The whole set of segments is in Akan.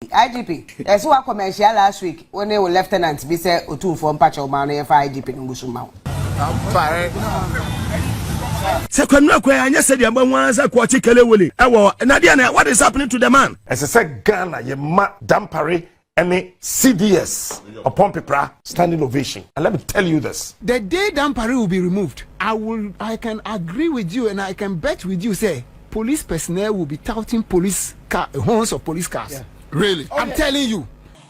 IGP, as we commercial last week when they were lieutenant, be said Otumfour patcho man for IGP in Gusuma. Dampare. Second, I said, "I'm one as a quarticale willy." Nadia, what is happening to the man? As I said, Ghana, you Dampare, any CDS upon paper standing ovation. And let me tell you this: the day Dampare will be removed, I can agree with you, and I can bet with you, say police personnel will be touting police horns of police cars. Yeah. Really, I'm telling you.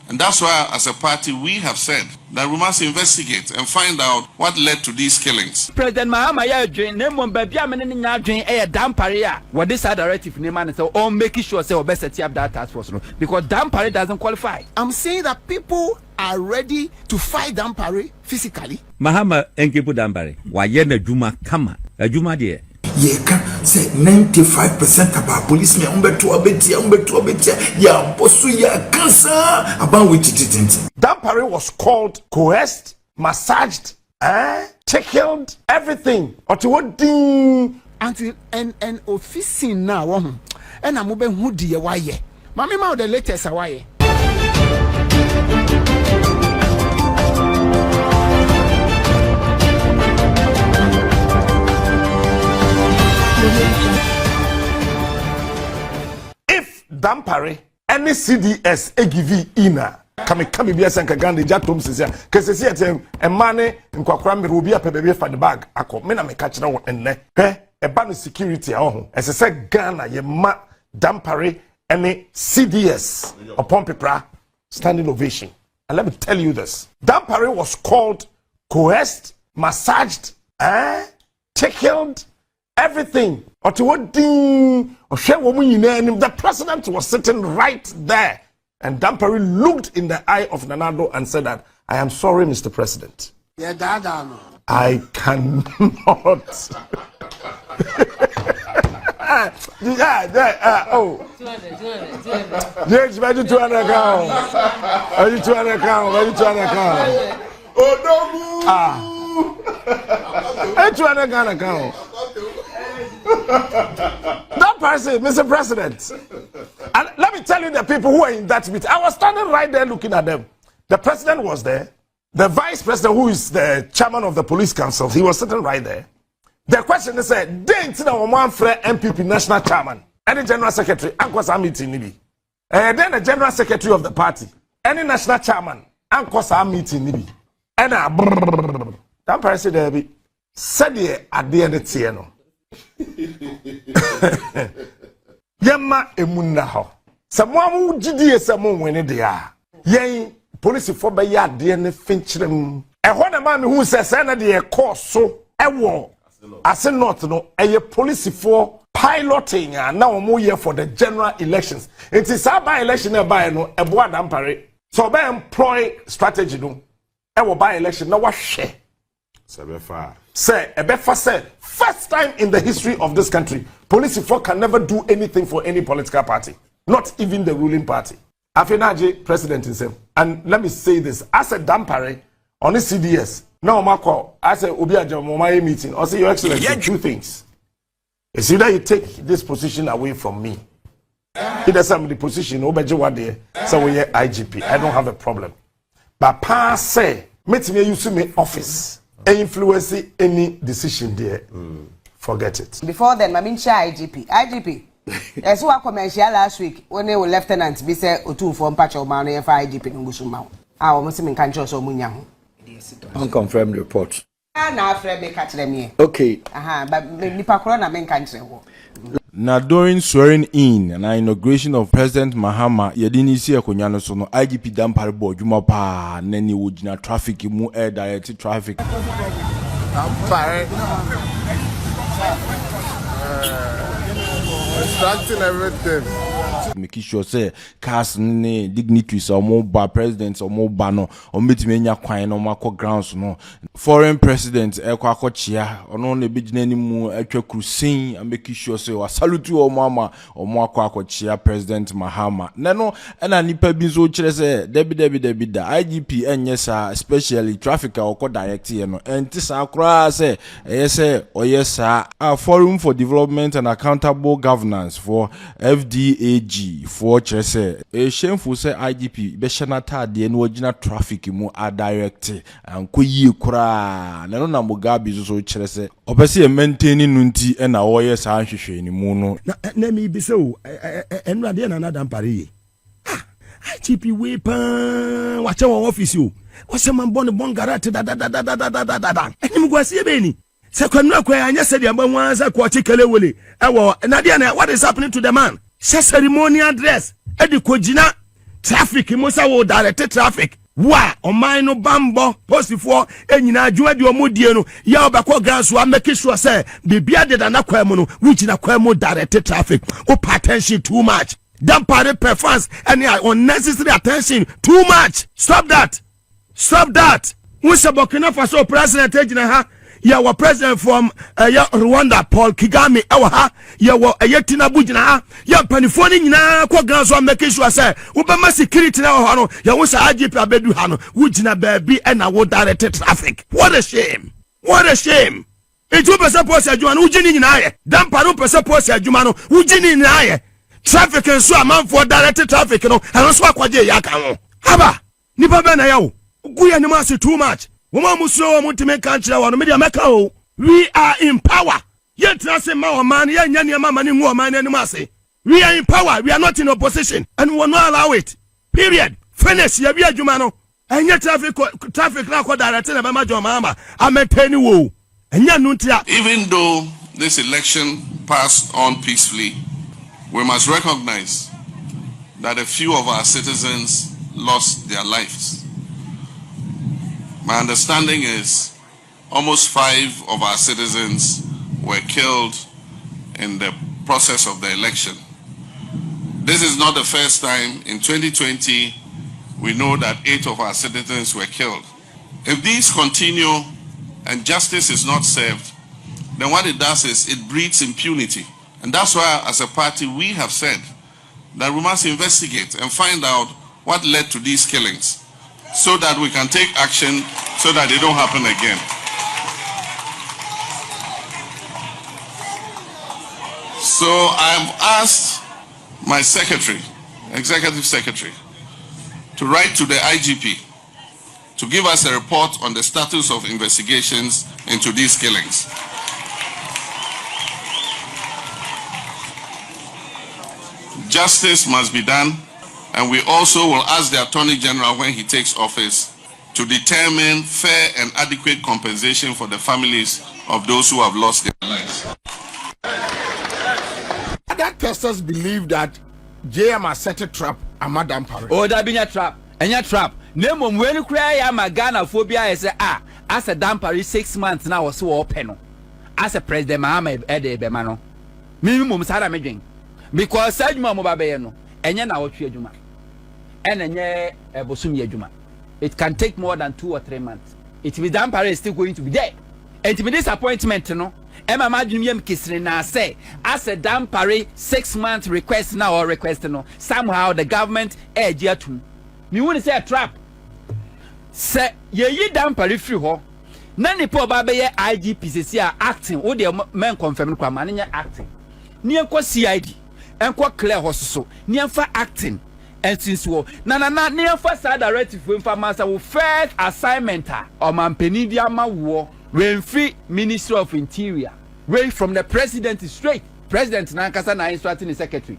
And that's why, as a party, we have said that we must investigate and find out what led to these killings. President Mahama ya dream name one baby am na dream Dampare what this directive name and so all making sure say we best set up that task force because Dampare doesn't qualify. I'm saying that people are ready to fight Dampare physically. Mahama enkepu Dampare wa ye na dwuma kama adwuma de Yeka say 95% about policemen umbetu abetia ya bosu ya cancer about which it isn't. Dampare was called, coerced, massaged, tickled, everything. Until an office now and I'm moving who dear why ye. Mammy ma the latest away. If Dampare any CDS give ina come be a Sankagandi Jatum says ya because a money in Kwakwami will be a baby for the bag. I come me catch now and a ban security as I said Ghana ye Dampare any CDS upon paper standing ovation. And let me tell you this: Dampare was called, coerced, massaged, tickled, everything. The president was sitting right there, and Dampare looked in the eye of Nanado and said that, "I am sorry, Mr. President. Yeah, Dada. I cannot." Oh. Yes, ready to an account. Ready to an account. Ready to an account. Oh no. Ready to an account. That person, Mr. President. And let me tell you the people who are in that meeting. I was standing right there looking at them. The president was there. The vice president, who is the chairman of the police council, he was sitting right there. The question is, didn't one friend MPP national chairman, any general secretary, Ankwasa meeting nibi. Then the general secretary of the party, any national chairman, Ankwasa meeting nibi. And that person there be said at the end of the year. Yama emunna ho. Someone who GDS someone when they are. Yen police for by yard de ne finchirem. E ho na ma me hu se na de course so e wo ase not no e police for piloting na omo ye for the general elections. It is by election e by no e bo Dampare. So by employ strategy no e wo by election na wa hwe. Say, Ebefa said, first time in the history of this country, police can never do anything for any political party, not even the ruling party. Afenaji, president himself. And let me say this, as a Dampare on the CDS, now Marco, as a Obiaja Momaye meeting, I say, Your Excellency, two things. It's either you take this position away from me. Either some the position, Obaja so we are IGP. I don't have a problem. But pa say, meet me use me office. Influence any decision there. Forget it. Before then, IGP. IGP. As we commercial last week when they were lieutenant, be said Otumfour patcho man for IGP in Gusuma. I almost in country so munya. Unconfirmed report. Na afre be catch them here. Okay. But nipa corona men country. Now during swearing in and inauguration of President Mahama, yedini si akonyano so no IGP Dampare board juma pa nani wojina traffic mu air direct traffic. Dampare. Instructing everything. Making sure say cars ne dignitaries or more presidents or more banner or meet me nya kwan no makọ grounds no foreign president ekwa chia ono na bigina ni mu atwa cruising and making sure say wa salute o mama o mo akọ chia president Mahama no na nipa bi so kire say debi da IGP enye sa especially traffic akọ direct here no enti sa akra say oyesa Forum for Development and Accountable Governance for FDAG IG for kyerɛ sɛ shameful sɛ IGP bɛhyɛ n'ataadeɛ na wɔgyina traffic mu a direct ankɔ yie koraa na no na Mugabe so kyerɛ sɛ ɔpɛ sɛ maintain no nti na wɔyɛ saa nhwehwɛ ni mu no na me bi sɛ o ɛno adeɛ na Dampare yi IGP we pa wakyɛ wɔ office o wɔsɛ man bɔ ne bɔngara te da ɛnim guasie bɛ ni sɛ kwanu akwa anya sɛ deɛ ba nwa sɛ kɔ kelewele ɛwɔ na deɛ na what is happening to the man sɛ ceremonial dress ɛde kɔgyina traffic mu sɛ wo direct traffic wa ɔman no bambɔ posifoɔ ɛnyina adwuma de ɔmo die no yɛ ɔbɛkɔ grand so a make sure sɛ bibia de da na kwa mu no wogyina kwa mu direct traffic o pay attention too much Dampare performance and unnecessary attention too much. Stop that. Who's a Burkina Faso president ya wa president from ya Rwanda Paul Kagame ha ya wa yetina bujina ya panifoni nyina kwa ganso make sure say ubama security na ho no ya wo sa IGP abedu ha no wujina baabi e na wo direct traffic. What a shame. It will be supposed to no wujini nyina ye Dampare be supposed to no wujini nyina ye traffic and so amount for direct traffic no and so akwaje ya kan ho haba nipa be na ya wo guya ni ma too much. We are in power. Yet man, we are in power. We are not in opposition, and we will not allow it. Period. Finish. And yet traffic Even though this election passed on peacefully, we must recognize that a few of our citizens lost their lives. My understanding is almost 5 of our citizens were killed in the process of the election. This is not the first time. In 2020, we know that 8 of our citizens were killed. If these continue and justice is not served, then what it does is it breeds impunity. And that's why, as a party, we have said that we must investigate and find out what led to these killings, so that we can take action so that they don't happen again. So I've asked my secretary, executive secretary, to write to the IGP to give us a report on the status of investigations into these killings. Justice must be done. And we also will ask the Attorney General when he takes office to determine fair and adequate compensation for the families of those who have lost their lives. Other testers believe that JM has set a trap at Madam Dampare. Oh, that be a trap. And a trap. Name when you cry, I'm a Ghana phobia. I say, as a Dampare 6 months now was so open. As a President Mahama Ede Bemano. Minimum Sarah Medjing. Because Sajma Mobabeano. And then I will treat you. It can take more than 2 or 3 months. It will Dampare is still going to be there. And to be disappointment, Emma imagine kissing now say as a Dampare 6 month request now or request somehow the government edge to me want to say a trap. Say ye Dampare free ho. Nani po babe IGP are acting. All the men confirm mananya acting. Near CID and clear hospital. Near for acting. And since we na near first directive for information first assignment or man penidia ma war when free Ministry of Interior way from the president straight president na kasa na instructing the secretary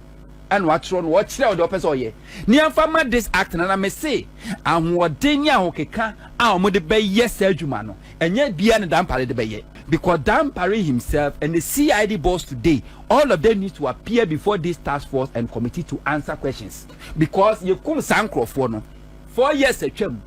and what there the officer ye near farmer this act na me say and what denya hokeka a mo de be yes adwuma no enye bia ne Dampare de be ye because Dampare himself and the CID boss today, all of them need to appear before this task force and committee to answer questions. Because you come sankro for no 4 years a chum.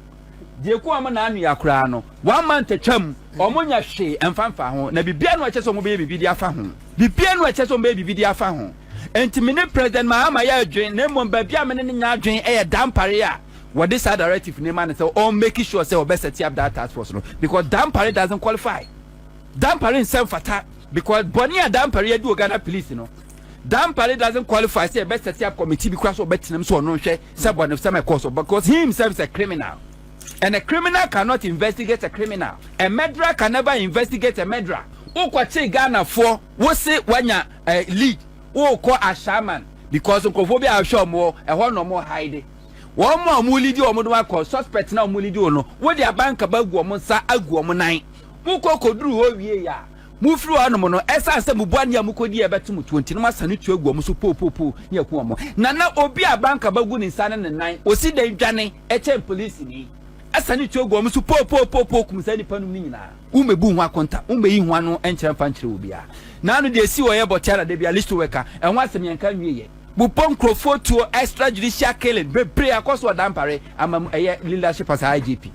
You come na anu yakra no 1 month a chum. Omonya she and fanfa ho. Na bibia no acheso mo baby video afa ho. Bibia no acheso mo baby video afa ho. Enti me President Mahama ya adwen na mo babia me ne nya adwen e Dampare a what this directive name and say or making sure say we set up that task force no because Dampare doesn't qualify. Dampare himself fata because Bonia Dampare do Ghana police Dampare doesn't qualify say best set up committee because of betinam so no share someone of some cause because he himself is a criminal and a criminal cannot investigate a criminal. A murderer can never investigate a murderer. O kwache Ghana for wo say wanya lead o ko Ashaman because nkophobia a show more e ho no more hide one more mulidi or modo call suspect now mulidi no wo dia bank bagu o nsa agu o nan muko koduru ho wie ya mufru anu no esa se mubuani ya mukodi e betum 20 no masane tu agu o so popopo ne yaku o nana obi a bank bagu ni nsa ne nan osi dan dwane e chen police ni asane tu agu o so popopo kumsa ni panu ni nyina umebu ho akonta umeyi ho anu enkyere fa nkyere obi a nanu de si wo ye botiara de bia list worker en wa asem yanka wie ye Bupon Crofoto extrajudicial killing bebre across what Dampare among leadership as IGP.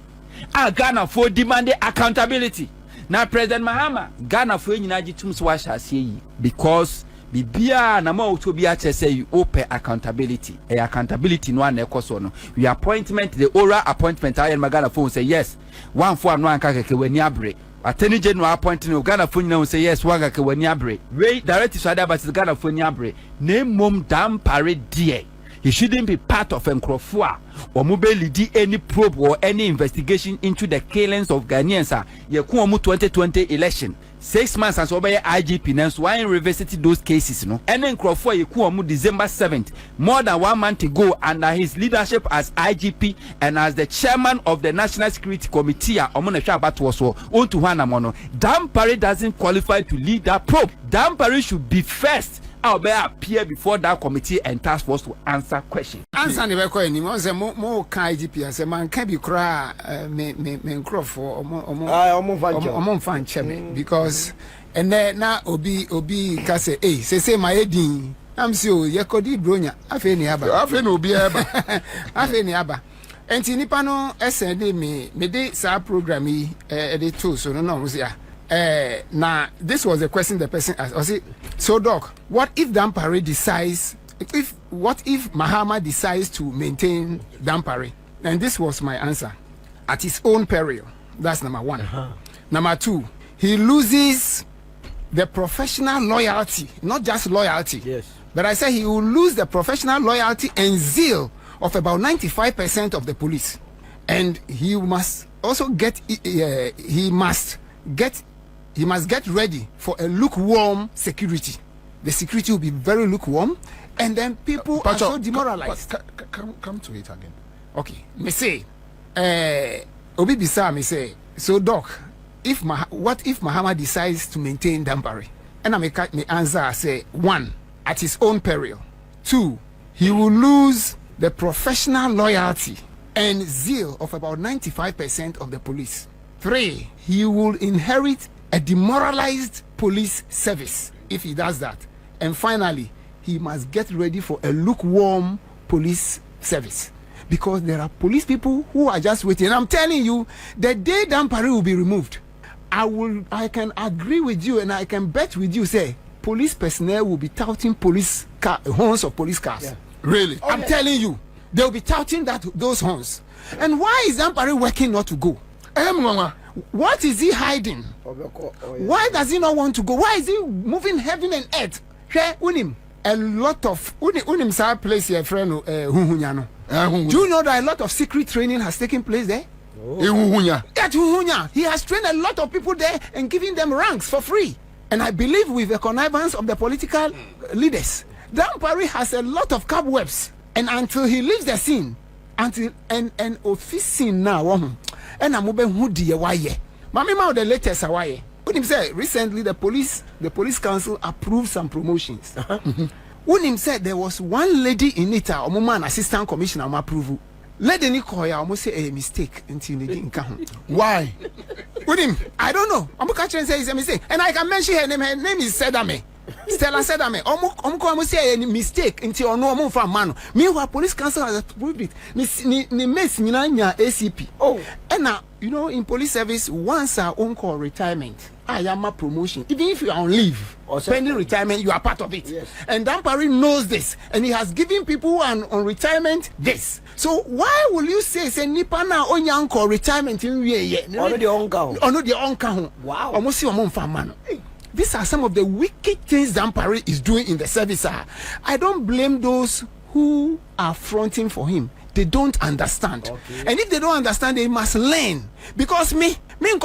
Ghana for demanding accountability. Now President Mahama Ghana for United Tums wash as ye because Bibia na mo to be at say you open accountability. Accountability no one ekoso. We appointment the oral appointment I Magana phone say yes. One for no kake when yabre. Attorney General appointing Ghana for you say yes, waga ke wani abre. We directly so that but Ghana for abre. Name mom Dampare dear. He shouldn't be part of Nkrofua or mobile any probe or any investigation into the killings of Ghanaians. Yekuomu 2020 election. 6 months as over IGP now, so I revisited those cases. No, and then Crawford Yekuomu December 7th, more than 1 month ago, under his leadership as IGP and as the chairman of the National Security Committee, Dampare doesn't qualify to lead that probe. Dampare should be first. I'll be appear before that committee and task force to answer questions. Answer the question. You say more IGP and say man can be cry me Crawford or fan because and then now obi can say hey say my heading I'm so ye kodi bronya afi ni aba afi no obi aba afi ni aba enti nipa no send me dey sa program yi dey too so no say now this was the question the person asked. I say, so doc, what if Dampare decides what if Mahama decides to maintain Dampare? And this was my answer. At his own peril. That's number one. Number two, he loses the professional loyalty, not just loyalty. Yes. But I say he will lose the professional loyalty and zeal of about 95% of the police. And he must also get he must get ready for a lukewarm security. The security will be very lukewarm, and then people are so demoralized. Come to it again. Okay, me say, Obi Bisa me say, so doc, what if Mahama decides to maintain Dampare? And I make me answer, I say, 1, at his own peril. 2, he will lose the professional loyalty and zeal of about 95% of the police. 3, he will inherit a demoralized police service if he does that. And finally, he must get ready for a lukewarm police service because there are police people who are just waiting. And I'm telling you, the day Dampare will be removed, I can agree with you and I can bet with you, say, police personnel will be touting police horns of police cars. Yeah. Really? I'm telling you, they'll be touting those horns. And why is Dampare working not to go? What is he hiding? Why does he not want to go? Why is he moving heaven and earth? A lot of unim sa place here friend Huhunya. Do you know that a lot of secret training has taken place there? At Huhunya, he has trained a lot of people there and giving them ranks for free. And I believe with the connivance of the political leaders, Dampare has a lot of cobwebs. And until he leaves the scene, until an office now. And I'm moving who dear why ye. Mamma the latest away. When him say recently the police council approved some promotions. When him said there was one lady in it, a woman assistant commissioner approval. Lady Nicoya almost say a mistake until they didn't come. Why? With him, I don't know. I'm catching say it's a mistake. And I can mention her name. Her name is Sedame. Stella Sedame. Almost say a mistake until no from man. Meanwhile, police council has approved it. Ni miss Minanya ACP. Oh, and now you know in police service once our own call retirement. I am a promotion. Even if you are on leave or pending retirement, you are part of it. Yes. And Dampare knows this, and he has given people who are on retirement this. So why will you say Nipana on your uncle retirement in the uncle? Wow. Almost see man. These are some of the wicked things Dampare is doing in the service. I don't blame those who are fronting for him. They don't understand. Okay. And if they don't understand, they must learn. Because me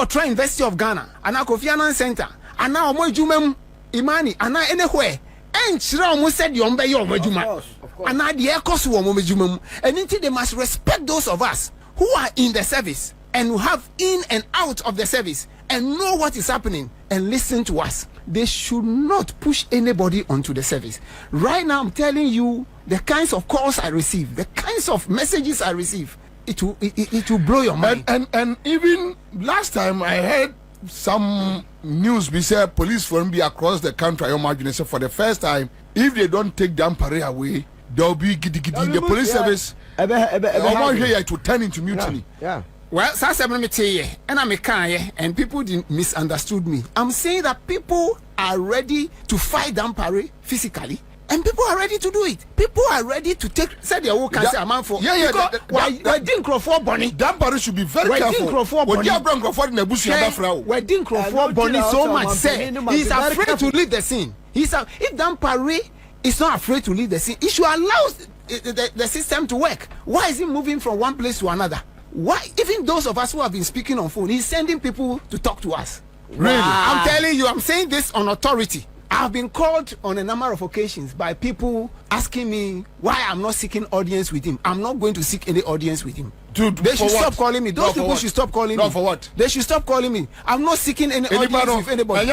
try University of Ghana, and Kofi Annan Center, and now Jumem Imani, and now anywhere. And Shram said you obey your majuma. And I the echoes womajumum. And until they must respect those of us who are in the service and who have in and out of the service and know what is happening and listen to us. They should not push anybody onto the service. Right now, I'm telling you the kinds of calls I receive, the kinds of messages I receive. It will blow your mind. And even last time I heard some news, we said police from be across the country. I imagine for the first time, if they don't take Dampare away, there'll be giddy in the police service. It will turn into mutiny. Yeah. Well, and I'm a kind, and people misunderstood me. I'm saying that people are ready to fight Dampare physically, and people are ready to do it. People are ready to take. Said the whole cancer amount for. Why didn't Crawford Bonnie? Dampare should be very careful. What you have done, Crawford in the bush, why didn't Crawford Bonnie so much say he's afraid to leave the scene? If Dampare is not afraid to leave the scene, he should allow the system to work. Why is he moving from one place to another? Why? Even those of us who have been speaking on phone, he's sending people to talk to us. Really? I'm telling you, I'm saying this on authority. I've been called on a number of occasions by people asking me why I'm not seeking audience with him. I'm not going to seek any audience with him. Dude, they should stop calling me. Those people should stop calling me. No, for what? They should stop calling me. I'm not seeking any audience with anybody.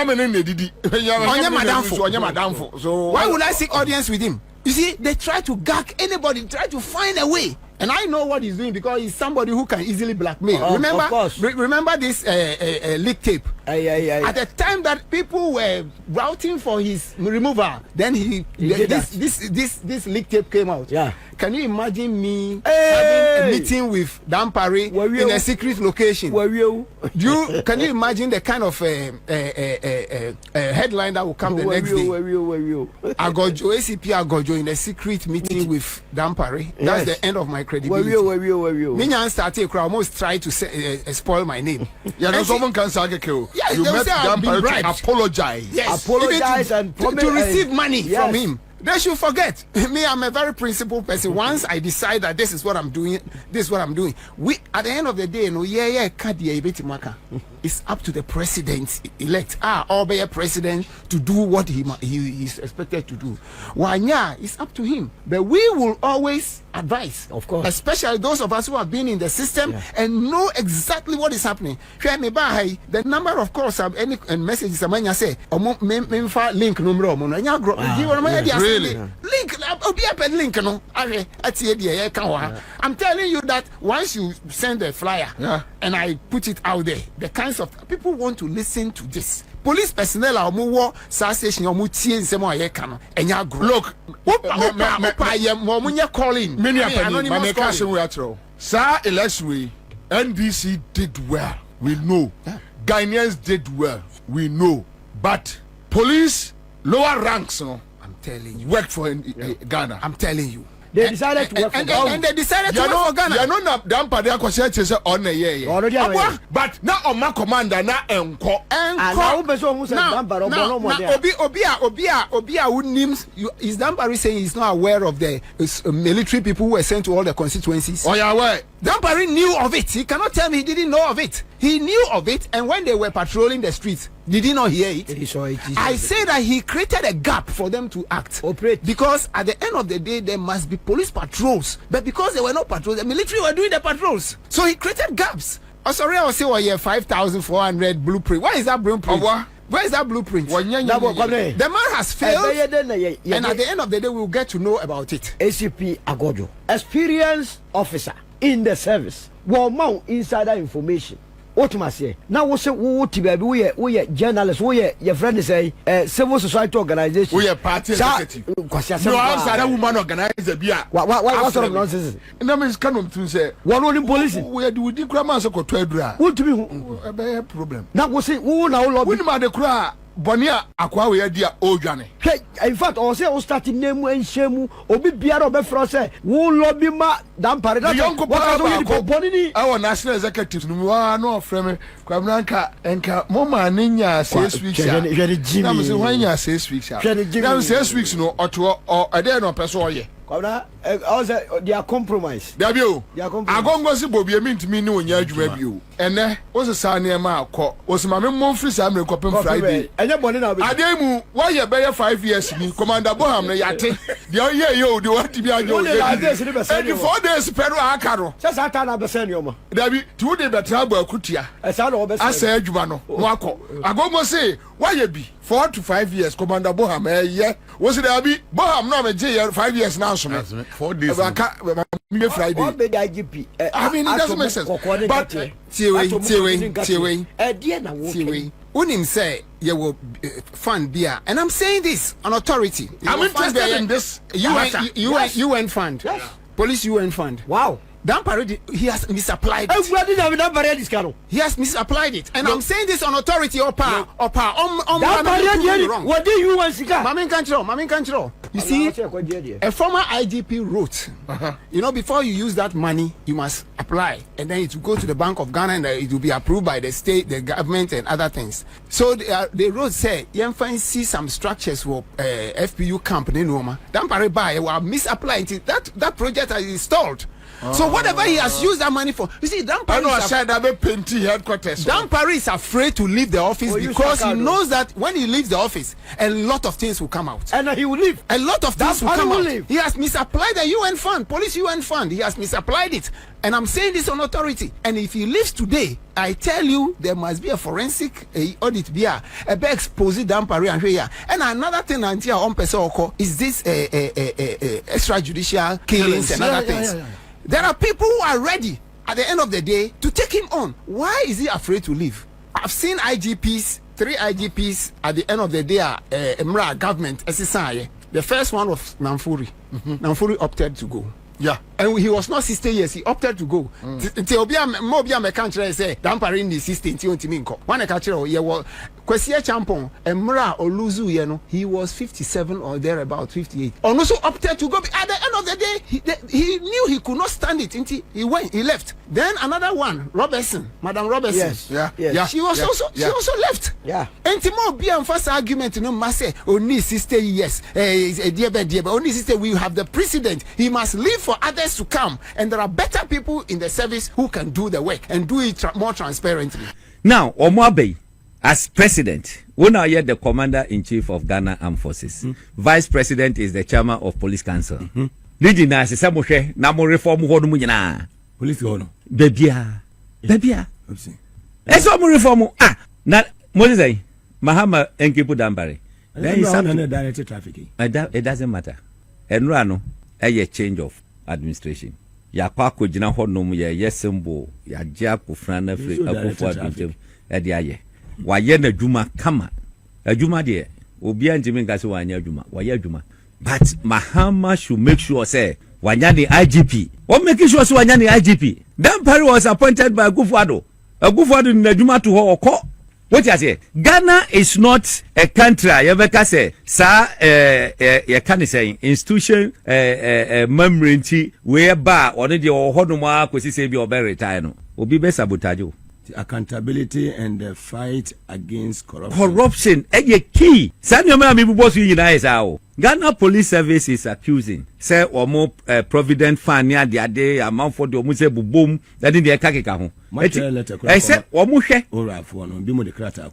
So why would I seek audience with him? You see, they try to gag anybody, try to find a way. And I know what he's doing because he's somebody who can easily blackmail. Remember this leak tape? At the time that people were routing for his removal, then this leak tape came out. Yeah. Can you imagine me having a meeting with Dampare in a secret location? Can you imagine the kind of headline that will come the next day? Agojo, ACP Agojo in a secret meeting with Dampare. That's the end of my credibility. Minyan started almost try to spoil my name. Someone can say, yes, you met Dampare to apologize. Yes, apologize to receive money from him. They should forget me. I'm a very principled person. Once I decide that this is what I'm doing, this is what I'm doing. We at the end of the day, it's up to the president elect, or be a president to do what he is expected to do. It's up to him. But we will always advise, of course, especially those of us who have been in the system and know exactly what is happening. The number of calls and messages say link really? Link, I'm telling you that once you send a flyer and I put it out there, the kinds of people want to listen to this. Police personnel are more station or look, calling many anonymous calling. Sir, election NDC did well. We know. Ghanaians did well. We know. But police lower ranks, I'm telling you, work for Ghana. I'm telling you. They decided to work for Ghana. And they decided to work for Ghana. You know that Dampare kwase on a year. But now on my commander na enko. Obia who names is Dampare saying he's not aware of the military people who were sent to all the constituencies. Oh yeah, why? Dampare knew of it. He cannot tell me he didn't know of it. He knew of it, and when they were patrolling the streets, did he not hear it? I say that he created a gap for them to act. Operate. Because at the end of the day, there must be police patrols. But because they were not patrols, the military were doing the patrols. So he created gaps. Oh, sorry, I will say, 5,400 blueprint. Why is that blueprint? Where is that blueprint? The man has failed, and at the end of the day, we'll get to know about it. ACP Agojo, experienced officer in the service, will mount insider information. What must say? Now, what's a we are journalists, we are your friend say, civil society organization. We are party executive. No, outside a woman organize a beer. What sort of nonsense? And that means come to say, one only police. We are doing the grammar so called what to be a problem. Now, was it who now love the cry? Bonia akwa we dia odwane. In fact, I say o start name and shame obi biara be fro say wo lobby ma Dampare that our national executives no wa no frame kwabranka enka moma nya 6 weeks na me say wan nya 6 weeks na me 6 weeks no oto o ade no person oye They are compromised. Dabio. They are compromised. Agongo si bobi emi no nya adwuma bio. Ene wo se sa ne ma akọ. Wo se ma me mo free sa me kopem Friday. Enye bone na obi. Ademu why ye be 5 years ni Commander Boham na yate. The ye yo the what be ajo. 84 days pero aka no. Se sa ta na be send yo. Dabi 2 day betra ba akutia. Esa na obe send. Asa adwuma no. Mo akọ. Agongo say why ye be 4 to 5 years Commander Boham ye. Wo se dabi Boham no me je 5 years now so me. 4 days. Me Friday. What be the IGP? I mean it doesn't make sense. But Tiwei. Dear na wo. Unim say you will fund beer, and I'm saying this on authority. I'm interested in this. UN fund. Yes. Police UN fund. Wow. Dampare, he has misapplied it. He has misapplied it. And I'm saying this on authority or power. Dampare, what do you want to say? Mamin control. You see, a former IGP wrote, you know, before you use that money, you must apply. And then it will go to the Bank of Ghana and it will be approved by the state, the government, and other things. So they wrote, say, you can see some structures for FPU company, Dampare buy, were misapplied. That project is installed. So whatever he has used that money for, you see, Dampare is afraid to leave the office because he knows that when he leaves the office, a lot of things will come out. And he will leave. A lot of things will come out. He has misapplied the UN fund, police UN fund. He has misapplied it. And I'm saying this on authority. And if he leaves today, I tell you, there must be a forensic audit. A Bεgs pose Dampare and here. And another thing is this extrajudicial killings and other things. There are people who are ready at the end of the day to take him on. Why is he afraid to leave? I've seen IGPs, 3 IGPs at the end of the day are Emra government. The first one was Namfuri. Namfuri opted to go. Yeah. And he was not 60 years, he opted to go. Until Mobia Mekantre say, Dampare in the 60 until Timinko. One a catcher, ye was Quesia Champon, Emra or Luzu, he was 57 or there about 58. And also opted to go. At the end of the day, he knew he could not stand it until he left. Then another one, Madam Robertson. Yes. She also left. Yeah. And Timo Bian first argument, must say, only 60 years. Only 60, we have the precedent. He must leave for others to come, and there are better people in the service who can do the work and do it more transparently. Now, Omoabe, as president, when I hear the commander-in-chief of Ghana Armed Forces, vice president is the chairman of police council. Lidina se samohwe na mo reform ho no nyina. Police ho no. Bebia. Eso mo reform na Moses Mahama enkepu Dampare. Then is something direct trafficking. It doesn't matter. Enra no a change of administration. Ya kwa kogina ho no ye symbol ya ja kofra na free akofo adwuntem e de aye. Wa ye na dwuma kama. Adwuma de obi antimi ngase wa anya adwuma. Wa ye adwuma. But Mahama should make sure say wanyani IGP. What making sure so wanyani IGP? Dampare was appointed by Otumfour. Otumfour in adwuma to ho okọ. What you say? Ghana is not a country. You ever say, sir, you can say institution, memory, whereby already or honoma, because say be or very retired. Obi be sabotage. Accountability and the fight against corruption. Corruption, a key. Sanyo me boss you united how. Ghana Police Service is accusing. Say or more provident fund near the day amount for the muse boom that in the kakeka ho. I said omuhwe.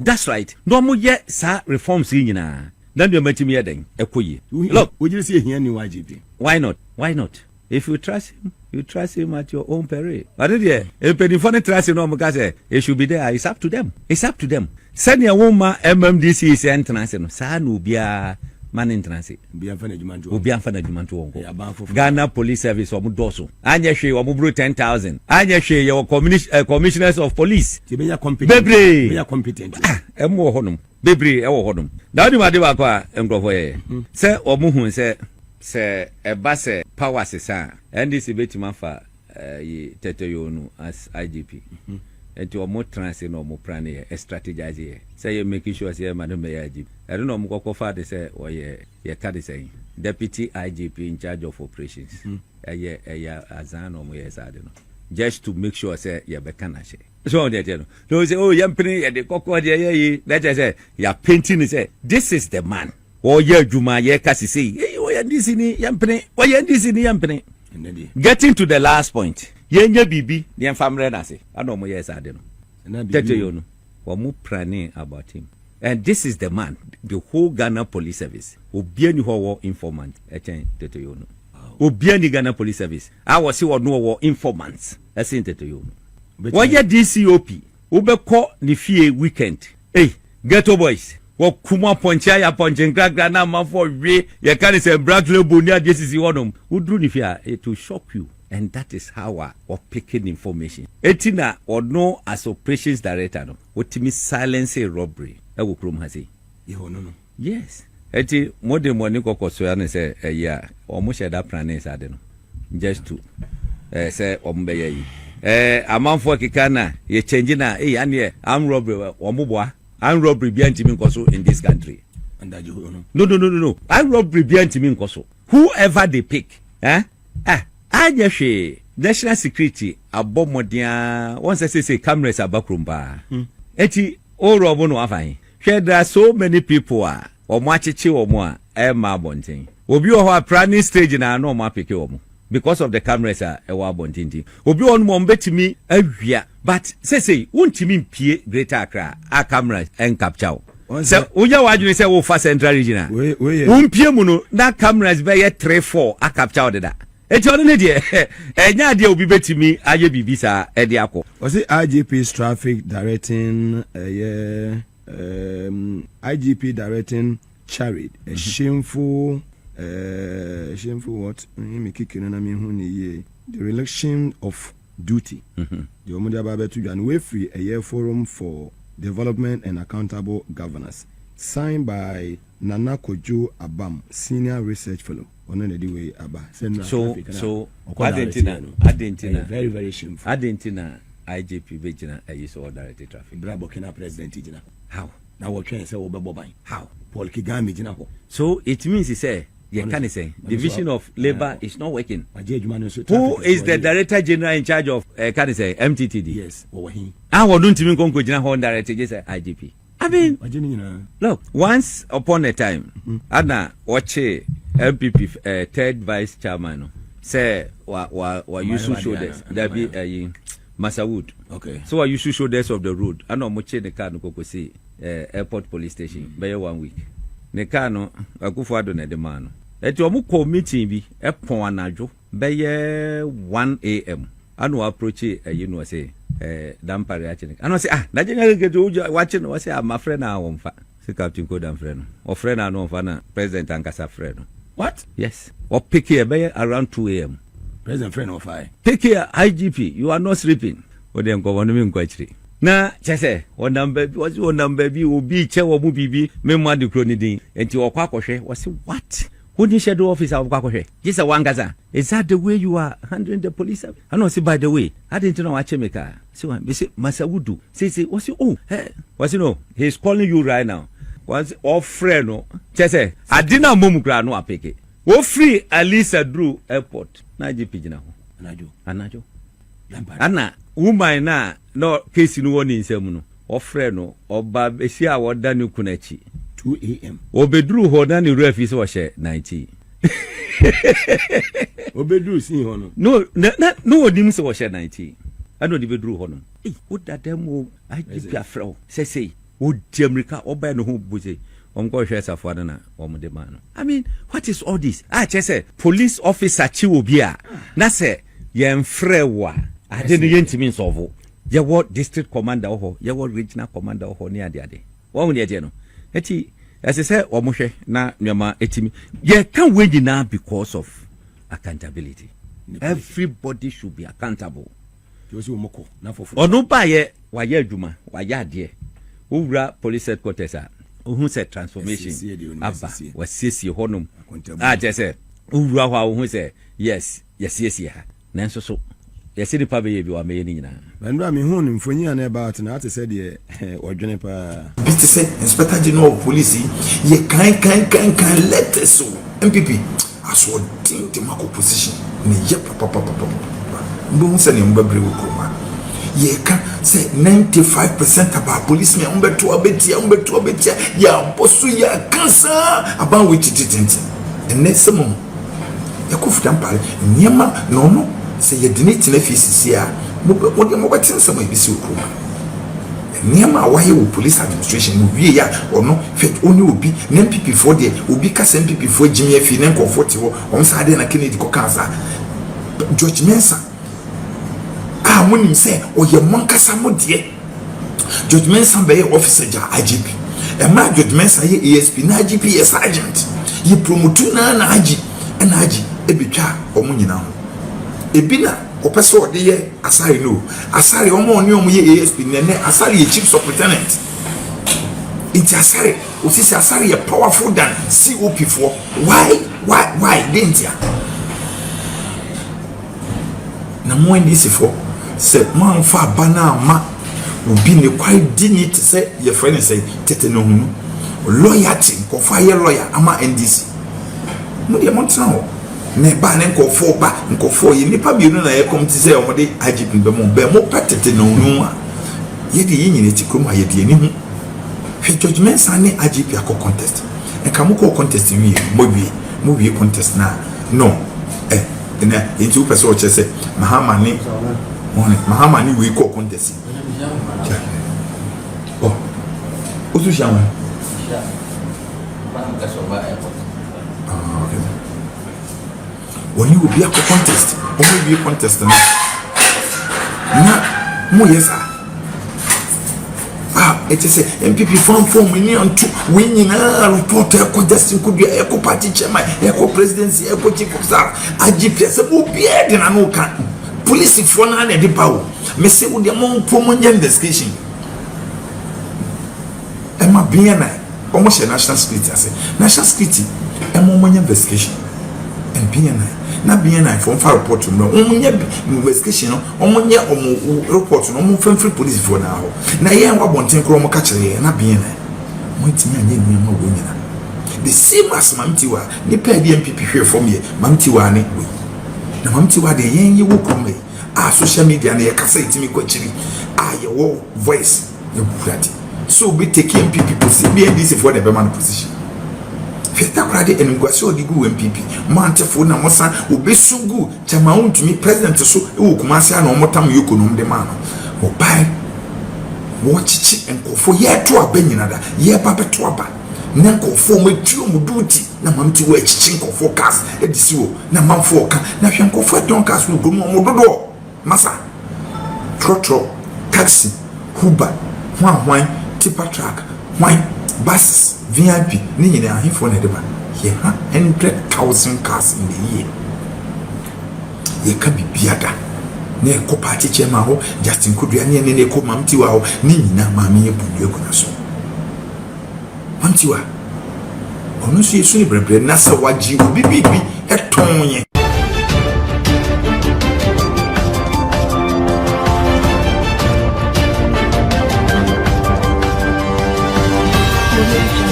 That's right. No mo ye sa reforms nyina. Then you met me then. Ekoyi. Look, would you see here new IGP? Why not? If you trust him, you trust him at your own peril. But if any funny trust him, no say it should be there. It's up to them. Send your woman MMDC is entrance. Sanu bia man entrance. Ubianfana jumantu. Ghana Police Service or Mudoso. Anya she or Mubru 10,000. Anya she your commissioners of police. Bebre. Competent. Emo honum. Bebre ewo honum. Now the madiwa kwa engrofo say omuhu say a basse power sesa and this betima fa tete yonu as IGP and to more transit no more plan here strategize here say you making sure say madam IGP I don't know mo fa they say or ye card say deputy IGP in charge of operations azan or mo no just to make sure say you be can say so they tell no say oh yampini the kokko there let say you painting say this is the man. Oh yeah, Juma, yeah, Cassie say, ndc ni yampene woyɛ ndc ni yampene. Getting to the last point yenye bibi the family na say ano mo yes ade no tete yo no wo mu planning about him, and this is the man, the whole Ghana police service obi ani ho wo informant echen tete yo no obi ani Ghana police service I was see wo no wo informants esin tete yo no wo ye DCOP wo be ko ni fie weekend ghetto boys wo kuma poncha ya ponchen gragra na ma for we ye kan say black label ni adesisi wonum wo dru ni fia it will shock you, and that is how we picking information etina or no as operations director no wotimi silence a robbery e wo krom ha say no yes eti modern money kokoso ya ne say ya o mo sheda planes ade no just to say o mbe yi amanfo kikana ye change na ane am robbery o mo boa and robbery be antimi nkoso in this country. No. And robbery be antimi nkoso. Whoever they pick, Anyashe national security abomodia once I say cameras abakrumba. Eti o robo no afan. There are so many people or machichi or more ma bonting. Obi o ha planning stage na no ma pick omo because of the cameras wa bonting. Obi on mo betimi awia. But say wontimi pie Greater Accra a cameras and capture. So uja waju say wo fa Central Region. Pie mu no na cameras be ye 3-4 a capture de. Eti ono ne de enya de obi betimi aye bibisa e de akọ. Was it IGP's traffic directing IGP directing Charid a shameful what me kicking na me hu ni ye the reelection of duty. The Omudia Babetu and way free a year forum for development and accountable governance signed by Nana Kojo Abam, senior research fellow. So Argentina very, very shameful. Argentina IGP Vegina is all directed traffic. Bravo Kena president. How? Now what can say over how? Paul Kigami Jinaho. So it means he say can say division of labor is not working. Who is the director general in charge of can say MTTD? Yes, over him. I don't even go to director just IGP. I mean, look, once upon a time, Anna watch LPP third vice chairman say wa used to show this there be Masawood. Okay. So I used to show this of the road. I know much the car no go see airport police station by 1 week. Ne car no akufo ado na de man. Eti omu ko meeting bi epon anajo be 1 AM. Anu approach you know say Dampare actually. Anu say na general get watching no say my friend na wonfa. Say Captain Ko Dampare no. O friend na no fa na President Ankasa friend no. What? Yes. Or pick here be around 2 AM. President friend of I. Pick here IGP, you are not sleeping. O dem ko wonu mi nkwachiri. Na chese o number bi obi che wo mu bibi me mu ade kro ni din. Enti o kwa akohwe wo say what? Who the shadow officer of Kwakwashe? Yes, a wangaza. Is that the way you are handling the police? I know, see, by the way, I didn't know what Chemika. So, I say, Masawudu. Say, what's you? Oh, hey, what's you know? He's calling you right now. What's off friend? No, Chese, I didn't know Mumugra, no, I pick it. Oh, free Alisa Drew Airport. Naji Pijana. Anajo. Anna, woman, no case in one in Semuno. Or friend, or Babesia, or Danu Kunechi. 2 AM. Obedru hodani ref is washe 90. Obedru si hono. No odim se washe 90. Ano di bedru hono. What that demo IGP afro. Say o di America oba no ho buze. Omko hwe safo na omde man. I mean, what is all this? Say police officer chi obi a. Na say ye mfre wa. Ade no yentimi nsovo. Ye what district commander ho, ye what regional commander ho ni ade. Wo ne ade no. Eti as I say omohwe na nyama etimi ye can we now because of accountability. Everybody should be accountable. Onu ba ye wa ye adwuma wa ye ade owura police headquarters a ohun se transformation aba wa siesie honum je say owura ho a ohun se yes ha nanso so yes the pa be bi wa me ni nyina bandura me hu mfonyi na about na ate say de odwene pa bit say inspector general of police ye kan let us so MPP as what the mako position me ye papa mbon se ne mbabre wo kroma ye kan say 95% about policemen umbeto abetia ya bosu ya kansa about which it ene semo yakofu Dampare nyema no se yedine tena fisisi a mo kwatin semo ebisi okuma nyema waye wo police administration mo wie ya ono fet oni obi na MPP for de obi kasa MPP for jimie fi na comfort wo on sa de na Kennedy ko kansa George Mensa monim say oye monkasa mo de George Mensa be officer ja IGP e ma George Mensa ye ASP na IGP ye sergeant ye promote na aji na aji ebetwa omo nyina ho ebina opeso de ye asari no asari omo oni omo ye ASP ne asari ye chief superintendent it asari osisi asari ye powerful than COP for why didn't ya na mo ndisi for se man fa bana ma obi ne kwai dignity se ye friend say tete no hunu loyalty ko fa ye lawyer ama NDC mo de mo tran ho ne ba ne ko fo ba nko fo ye nipa bi no na ye kom ti se o de IGP be mo patete no hunu a ye de yin ti krom a ye de ni hu hwe judgment san ne IGP akọ contest e ka mo ko contest wi mo wi contest na no ina into person o chese mahama ni we ko contest oh otu shama okay woni obi akọ contest o mo wi contest na mo yesa it is MPP form million to winning report a contesting could be a party chairman, a presidency, a chief of staff, IGP, a beard in an old police for none at the power. Messi with the among promotion investigation. Emma BNI, almost a national security. I say national security, a moment investigation. And BNI. Na BNI from far report to no investigation no report no free police for now na ye wa bonten kro mo ka kire na BNI mo ntimi anye ni ma wo nyina the same as mamtiwa ni pa di MPP hwe from ye mamtiwa ne we na mamtiwa de yen ye wo krom a social media na ye kasa itimi ko kiri a ye wo voice ye burati so be take MPP position BNDC for the man position Feta krade enugwase odigu MPP mantefo na mosa obesugu chama untumi president so e Kumasi na omotam yokonom de ma no obai wo chichi enkofo ye to abanyina da ye babeto aba na enkofo metuo mu duty na mamti wo chichi enkofo cars edisiwo na mamfo ka na hwe enkofo don cars wo gomu omododo masa trotro taxi Uber hwan tipa truck hwan buses VIP ni nyina ahifo na deba ye 100,000 cars in the year ye ka bibiada na ko party chairman ho Justin Kudua ne ko mamtiwa ho ni nyina maami ye budu ko na so mamtiwa ono so yesu ni brebre na sa waji bibibi etonye More